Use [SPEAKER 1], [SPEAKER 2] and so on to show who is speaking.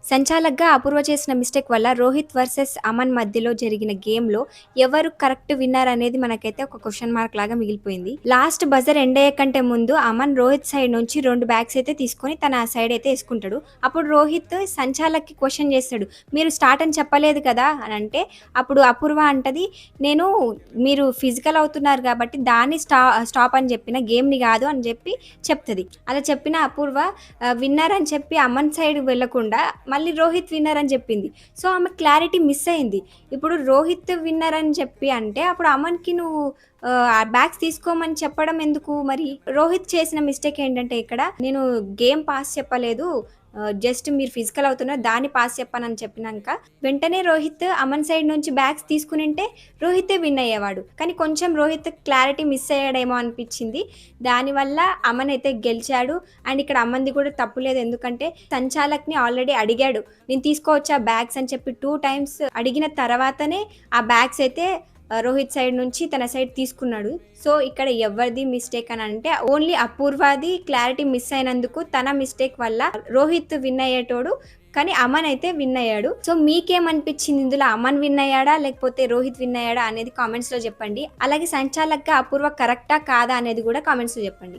[SPEAKER 1] సంచాలక్‌గా అపూర్వ చేసిన మిస్టేక్ వల్ల రోహిత్ వర్సెస్ అమన్ మధ్యలో జరిగిన గేమ్‌లో ఎవరు కరెక్ట్ విన్నర్ అనేది మనకైతే ఒక క్వెషన్ మార్క్ లాగా మిగిలిపోయింది. లాస్ట్ బజర్ ఎండ్ అయ్యే కంటే ముందు అమన్ రోహిత్ సైడ్ నుంచి 2 బ్యాగ్స్ అయితే తీసుకొని తన సైడ్ అయితే యేసుకుంటాడు. అప్పుడు రోహిత్ సంచాలక్‌కి క్వెషన్ చేస్తాడు. "మీరు స్టార్ట్ అని చెప్పలేదు కదా" అని అంటే అప్పుడు అపూర్వ అంటది, "నేను మీరు ఫిజికల్ అవుతున్నారు కాబట్టి దాన్ని స్టాప్ అని చెప్పిన గేమ్‌ని కాదు" అని చెప్పి చెప్తది. అలా చెప్పిన అపూర్వ విన్నర్ అని చెప్పి అమన్ సైడ్ వెళ్ళకుండా మళ్ళీ రోహిత్ విన్నర్ అని చెప్పింది. సో, ఆమె క్లారిటీ మిస్ అయింది. ఇప్పుడు రోహిత్ విన్నర్ అని చెప్పి అంటే అప్పుడు అమన్‌కి నువ్వు బ్యాగ్స్ తీసుకోమని చెప్పడం ఎందుకు మరి? రోహిత్ చేసిన మిస్టేక్ ఏంటంటే ఇక్కడ నేను గేమ్ పాస్ చెప్పలేదు. జస్ట్ మీరు ఫిజికల్ అవుతున్నారు దాన్ని పాస్ చెప్పానని చెప్పినంక వెంటనే రోహిత్ అమన్ సైడ్ నుంచి బ్యాగ్స్ తీసుకునుంటే రోహితే విన్ అయ్యేవాడు. కానీ కొంచెం రోహిత్ క్లారిటీ మిస్ అయ్యాడేమో అనిపించింది. దానివల్ల అమన్ అయితే గెలిచాడు. అండ్ ఇక్కడ అమన్‌ది కూడా తప్పు లేదు. ఎందుకంటే సంచాలక్‌ని ఆల్రెడీ అడిగాడు. నేను తీసుకోవచ్చా బ్యాగ్స్ అని చెప్పి 2 టైమ్స్ అడిగిన తర్వాతనే ఆ బ్యాగ్స్ అయితే రోహిత్ సైడ్ నుంచి తన సైడ్ తీసుకున్నాడు. సో, ఇక్కడ ఎవరిది మిస్టేక్ అని అంటే ఓన్లీ అపూర్వది క్లారిటీ మిస్ అయినందుకు తన మిస్టేక్ వల్ల రోహిత్ విన్ అయ్యేటోడు. కానీ అమన్ అయితే విన్ అయ్యాడు. సో, మీకేమనిపించింది ఇందులో అమన్ విన్ అయ్యాడా? లేకపోతే రోహిత్ విన్ అయ్యాడా? అనేది కామెంట్స్‌లో చెప్పండి. అలాగే సంచాలక్‌గా అపూర్వ కరెక్టా? కాదా? అనేది కూడా కామెంట్స్‌లో చెప్పండి.